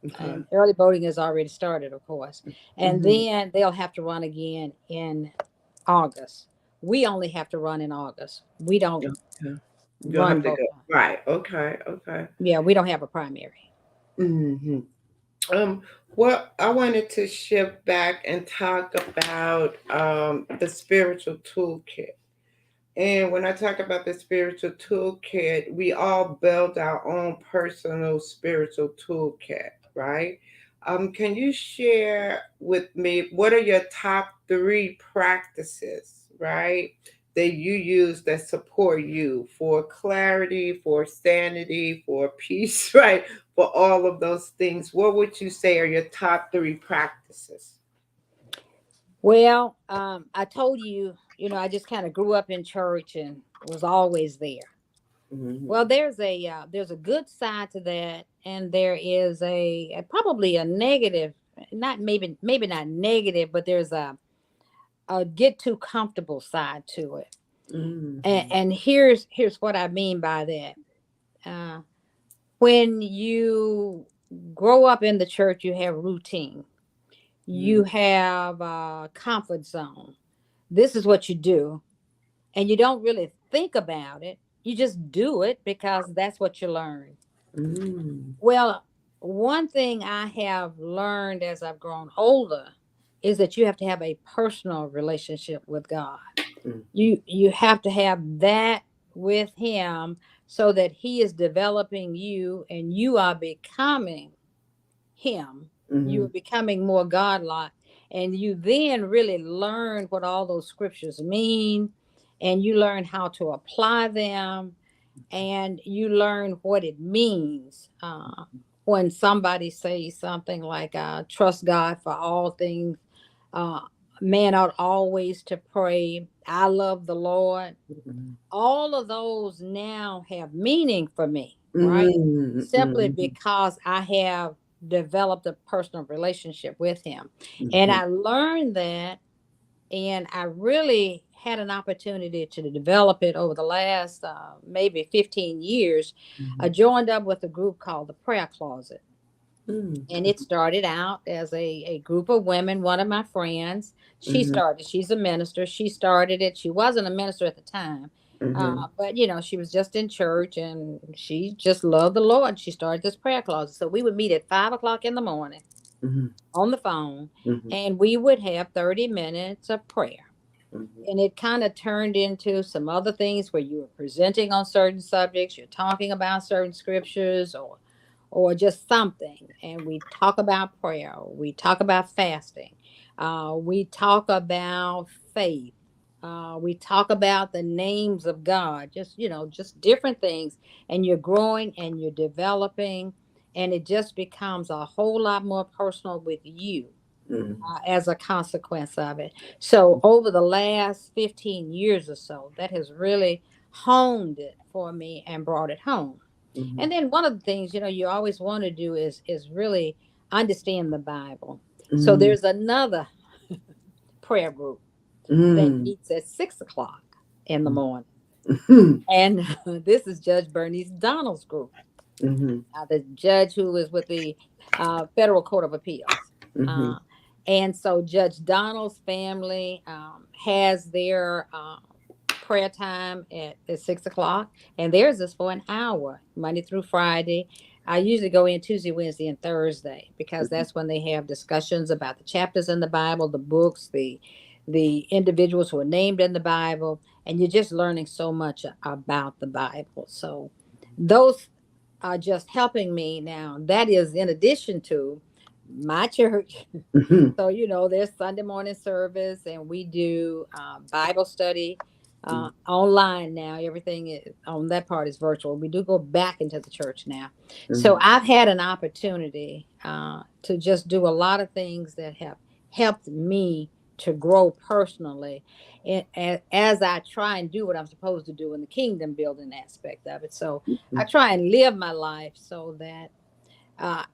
Okay. and early voting has already started, of course. And Mhm. then they'll have to run again in August. We only have to run in August. We don't Okay. You'll run have to both go. times. Right. Okay. Okay. Yeah, we don't have a primary. Mhm. Um, well, I wanted to shift back and talk about the spiritual toolkit. And when I talk about the spiritual toolkit, we all build our own personal spiritual toolkit, right? Can you share with me what are your top three practices, right, that you use that support you for clarity, for sanity, for peace, right? For all of those things, what would you say are your top three practices? Well, I told you, I just kind of grew up in church and was always there. Hmm. Well, there's a good side to that, and there is probably a negative, not maybe not negative, but there's a get too comfortable side to it. Hmm. And here's what I mean by that. Uh, when you grow up in the church, you have routine, you have a comfort zone. This is what you do, and you don't really think about it. You just do it because that's what you learn. Hmm. Well, one thing I have learned as I've grown older is that you have to have a personal relationship with God. You have to have that with him, so that he is developing you and you are becoming him. You Hmm. are becoming more godlike, and you then really learn what all those scriptures mean, and you learn how to apply them, and you learn what it means when somebody says something like, trust God for all things, uh, man ought always to pray, I love the Lord. All of those now have meaning for me, right? Mm, Simply mm, because I have developed a personal relationship with him. And mhm, I learned that, and I really had an opportunity to develop it over the last maybe 15 years. I mhm, joined up with a group called the Prayer Closet, mm, and it started out as a group of women. One of my friends, mhm, she's a minister, she started it. She wasn't a minister at the time, mhm, but she was just in church, and she just loved the Lord. She started this Prayer Closet, so we would meet at 5 o'clock in the morning mhm, on the phone, mhm, and we would have 30 minutes of prayer. mhm, And it kind of turned into some other things where you were presenting on certain subjects, you're talking about certain scriptures, or just something. And we talk about prayer, we talk about fasting, we talk about faith. We talk about the names of God, just, just different things. And you're growing and you're developing, and it just becomes a whole lot more personal with you Mm-hmm. as a consequence of it. So, over the last 15 years or so, that has really honed it for me and brought it home. And then one of the things, you always want to do is really understand the Bible. So Mm-hmm. there's another prayer group that Mm-hmm. meets at 6 o'clock in the morning. Mm-hmm. And this is Judge Bernice Donald's group, Mm-hmm. the judge who is with the Federal Court of Appeals. Mm-hmm. Uh, and so Judge Donald's family has their prayer time at 6 o'clock, and theirs is for an hour, Monday through Friday. I usually go in Tuesday, Wednesday, and Thursday because that's when they have discussions about the chapters in the Bible, the books, the individuals who are named in the Bible, and you're just learning so much about the Bible. So those are just helping me now. That is in addition to my church. Mm-hmm. So, there's Sunday morning service, and we do Bible study online now. Everything is, on that part is virtual. We do go back into the church now. So, Mm-hmm. I've had an opportunity to just do a lot of things that have helped me to grow personally, as I try and do what I'm supposed to do in the kingdom building aspect of it. So, I try and live my life so that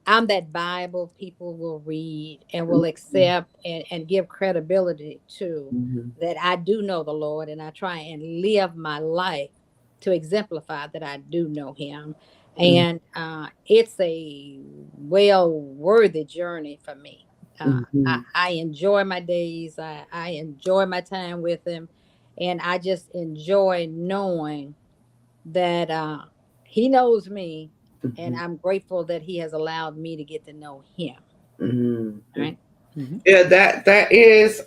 I'm that Bible people will read and will accept and give credibility to, Mm-hmm. that I do know the Lord, and I try and live my life to exemplify that I do know Him. And it's a well worthy journey for me. Mm-hmm. I enjoy my days, I enjoy my time with Him, and I just enjoy knowing that He knows me, and Mm-hmm. I'm grateful that He has allowed me to get to know Him. Mm-hmm. Right. Hmm. Yeah, that is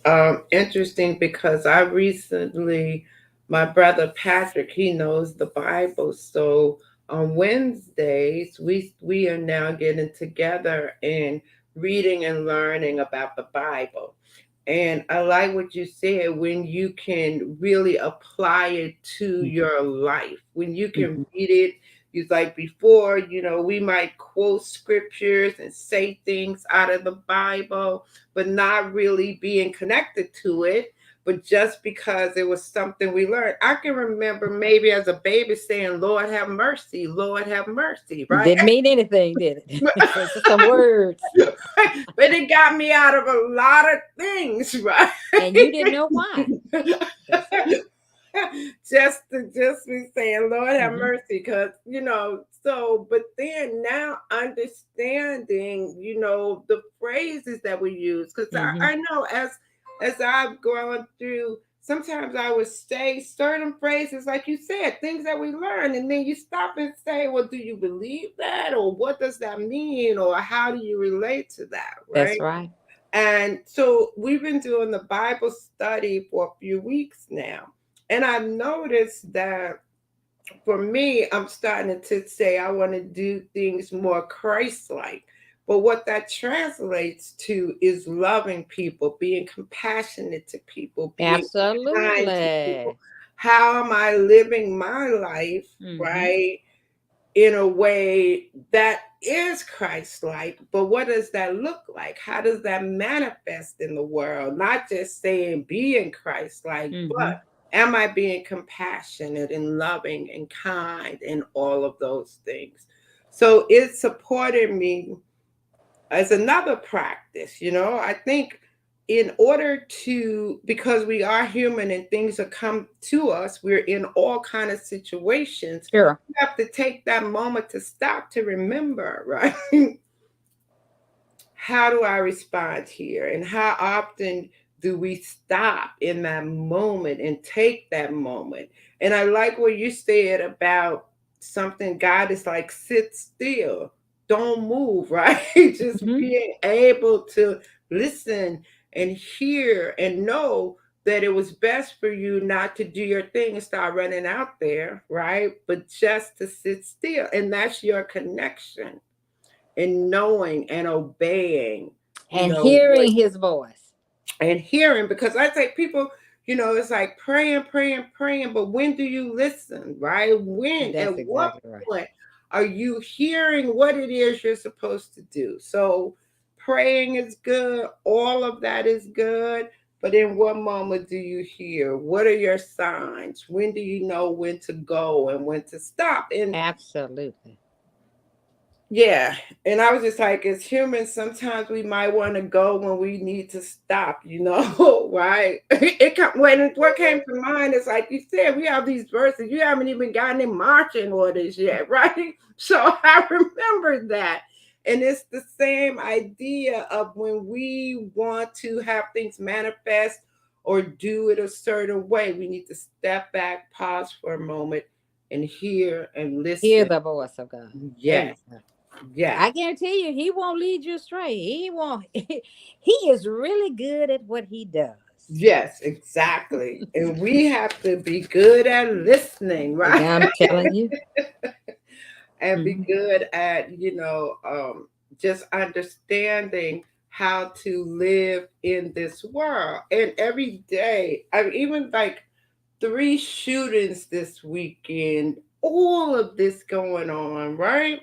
interesting because I recently, my brother Patrick, he knows the Bible, so on Wednesdays we are now getting together and reading and learning about the Bible. And I like what you said, when you can really apply it to your life, when you can Hmm. read it. You like before, we might quote scriptures and say things out of the Bible, but not really being connected to it, but just because it was something we learned. I can remember maybe as a baby saying, Lord have mercy, Lord have mercy, right? Didn't mean anything, did it? It's just some words, But it got me out of a lot of things, right? and you didn't know why. That's right. just be saying, Lord have Hmm. mercy, because so, but then now understanding, the phrases that we use, because Hmm. I know as I've gone through, sometimes I would say certain phrases, like you said, things that we learn, and then you stop and say, well, do you believe that, or what does that mean, or how do you relate to that, That's right? right. And so we've been doing the Bible study for a few weeks now. And I've noticed that for me, I'm starting to say I want to do things more Christ like. But what that translates to is loving people, being compassionate to people, being kind to people. Absolutely. How am I living my life, Hmm. right? In a way that is Christ like, but what does that look like? How does that manifest in the world? Not just saying being Christ like, Hmm. but am I being compassionate and loving and kind and all of those things? So it supported me as another practice. I think in order to, because we are human and things have come to us, we're in all kind of situations. Sure. You have to take that moment to stop, to remember, right? How do I respond here? And how often do we stop in that moment and take that moment? And I like what you said about something, God is like, sit still, don't move, right? Just Hmm. being able to listen and hear and know that it was best for you not to do your thing and start running out there, right? But just to sit still. And that's your connection, and knowing and obeying, And what, hearing His voice. and hearing. Because I say people, It's like praying, praying, praying, but when do you listen, right? When, at That's what exactly right. point are you hearing what it is you're supposed to do? So praying is good, all of that is good, but in what moment do you hear? What are your signs? When do you know when to go and when to stop? And Absolutely. yeah, and I was just like, as humans, sometimes we might want to go when we need to stop, right? What came to mind is like you said, we have these verses. You haven't even gotten in marching orders yet, right? So I remember that, and it's the same idea of when we want to have things manifest or do it a certain way, we need to step back, pause for a moment, and hear and Hear listen. the voice of God. Yes, Amen. yes. I guarantee you, he won't lead you astray. He won't. He is really good at what he does. Yes, exactly. And we have to be good at listening, right? Yeah, I'm telling you. And be Mhm. good at, just understanding how to live in this world. And every day, even like 3 shootings this weekend, all of this going on, right?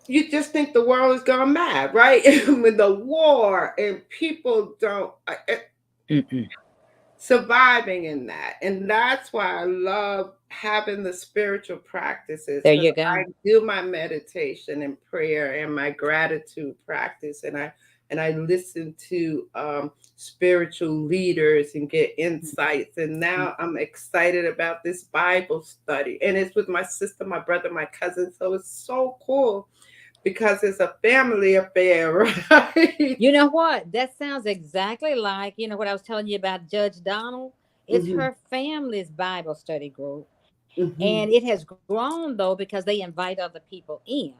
You just think the world is gone mad, right? With the war and people don't. Mm-mm. Surviving in that. And that's why I love having the spiritual practices There because you I go. do my meditation and prayer and my gratitude practice and I listen to spiritual leaders and get insights. And now I'm excited about this Bible study. And it's with my sister, my brother, my cousin. So it's so cool because it's a family affair, right? You know what? That sounds exactly like, what I was telling you about Judge Donald. It's Hmm. her family's Bible study group. And Hmm. it has grown though because they invite other people in.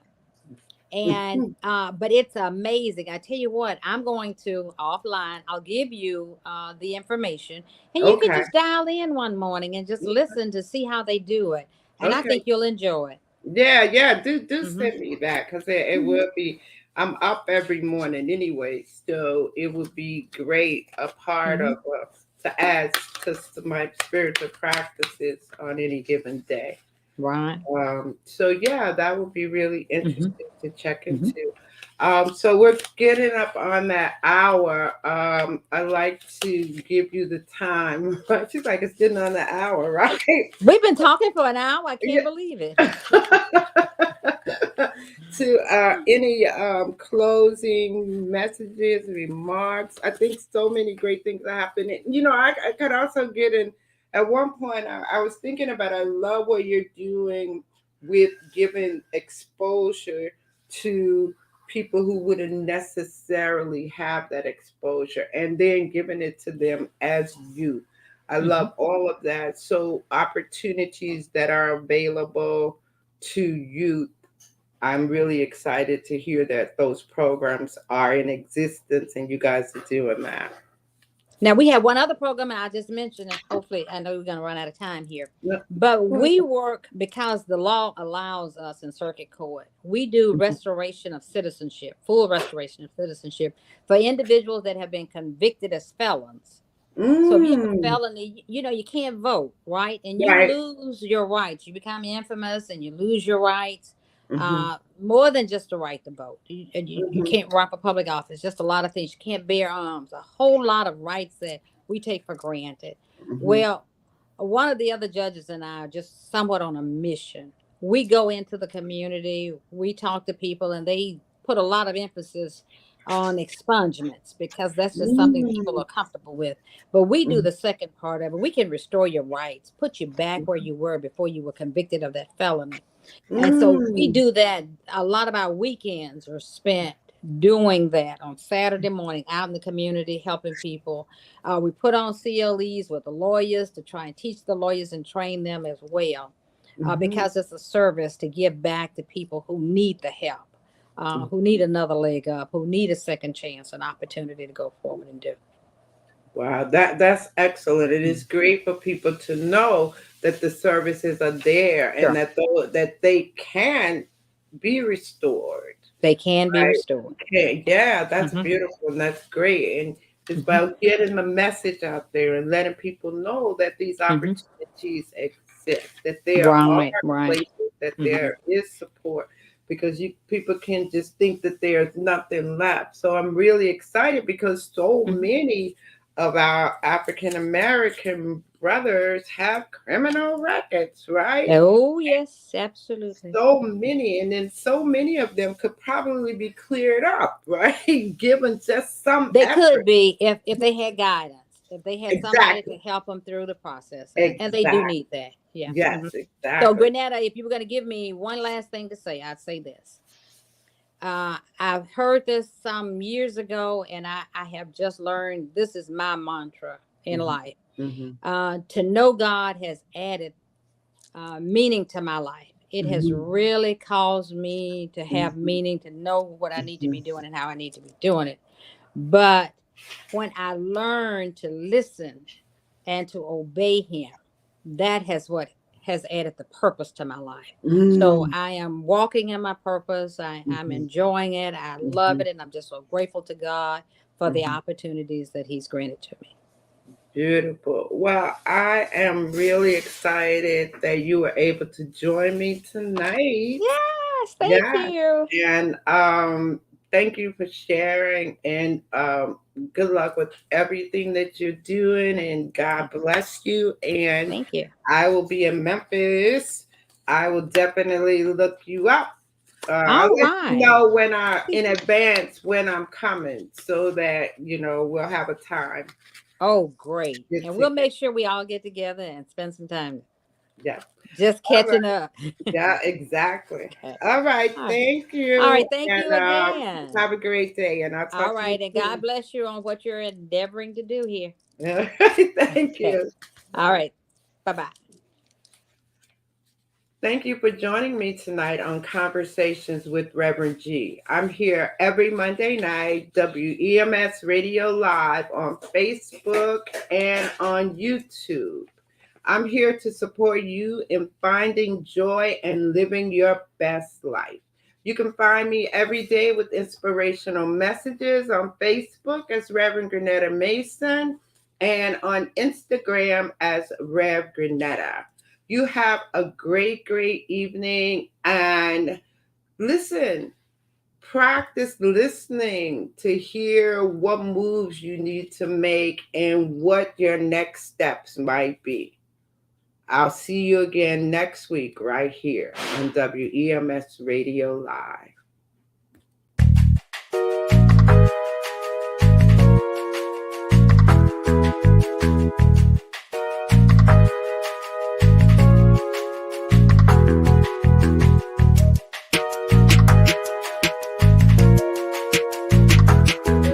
And Hmm. but it's amazing. I tell you what, I'm going to offline. I'll give you the information, and you can Okay. just dial in one morning and just listen to see how they do it. And I Okay. think you'll enjoy it. Yeah, yeah. Do Hmm. send me that because it Hmm. will be. I'm up every morning anyway, so it would be great a part of Hmm. to add to my spiritual practices on any given day. Right. So yeah, that would be really Hmm. interesting to check Hmm. into. So we're getting up on that hour. I like to give you the time. She's like, it's getting on the hour, right? We've been talking for an hour. I Yeah. can't believe it. To any closing messages, remarks. I think so many great things are happening. I could also get in. At one point, I was thinking about. I love what you're doing with giving exposure to people who wouldn't necessarily have that exposure, and then giving it to them as youth. I Hmm. love all of that. So opportunities that are available to youth, I'm really excited to hear that those programs are in existence and you guys are doing that. Now we have one other program, and I just mentioned it. Hopefully, I know we're going to run out of time here, Yep. but we work because the law allows us in circuit court. We do restoration of citizenship, full restoration of citizenship for individuals that have been convicted as felons. So if you have a Mm, felony, you can't vote, right? And you right. lose your rights. You become infamous and you lose your rights. Hmm. More than just the right to vote. You Hmm. can't run for public office, just a lot of things. You can't bear arms, a whole lot of rights that we take for granted. Hmm. Well, one of the other judges and I are just somewhat on a mission. We go into the community, we talk to people, and they put a lot of emphasis on expungements because that's just something people Mm, are comfortable with. But we do mm, the second part of it. We can restore your rights, put you back where you were before you were convicted of that felony. And so we mm, do that. A lot of our weekends are spent doing that on Saturday morning out in the community, helping people. We put on CLEs with the lawyers to try and teach the lawyers and train them as well, mhm, because it's a service to give back to people who need the help, mm. who need another leg up, who need a second chance, an opportunity to go forward and do. Wow, that's excellent. It is great for people to know that the services are there and Sure. that they can be restored. They can be Right. restored. Okay. Yeah, that's Hmm. beautiful and that's great. And It's about getting the message out there and letting people know that these Hmm. opportunities exist, that there are Right, right. places, that Hmm. there is support, because people can just think that there's nothing left. So I'm really excited because so Hmm. many of our African American brothers have criminal records, right? Oh, yes, absolutely. So many, and then so many of them could probably be cleared up, right? Given just some They could effort. be if they had guidance, if they had somebody to Exactly. help them through the process, and they do Exactly. need that. Yeah. Hmm. Yes, So, exactly. Grenetta, if you were going to give me one last thing to say, I'd say this. I've heard this some years ago, and I have just learned this is my mantra in Mhm. life. Mhm. To know God has added meaning to my life. It has Mhm. really caused me to have Mhm. meaning, to know what I need to be Mhm. doing and how I need to be doing it. But when I learn to listen and to obey Him, that has what has added the purpose to my life. So Mm. I am walking in my purpose. I'm Mhm. enjoying it. I love Mhm. it. And I'm just so grateful to God for the Mhm. opportunities that He's granted to me. Beautiful. Well, I am really excited that you were able to join me tonight. Yes, thank Yeah. you. And thank you for sharing, and good luck with everything that you're doing, and God bless you. And Thank you. I will be in Memphis. I will definitely look you up. I'll All let you right. know when I in advance when I'm coming, so that we'll have a time. Oh, great. Get And we'll together. make sure we all get together and spend some time Yeah. just All right. catching up. Yeah, exactly. Okay. All right. All right. Thank All you. right. Thank And you again. have a great day. And I'll All talk to you right. And God soon. bless you on what you're endeavoring to do here. All right. Thank Okay. you. All Bye. right. Bye bye. Thank you for joining me tonight on Conversations with Reverend G. I'm here every Monday night, WEMS Radio Live on Facebook and on YouTube. I'm here to support you in finding joy and living your best life. You can find me every day with inspirational messages on Facebook as Reverend Grenetta Mason and on Instagram as Rev Grenetta. You have a great, great evening, and listen, practice listening to hear what moves you need to make and what your next steps might be. I'll see you again next week right here on WEMS Radio Live.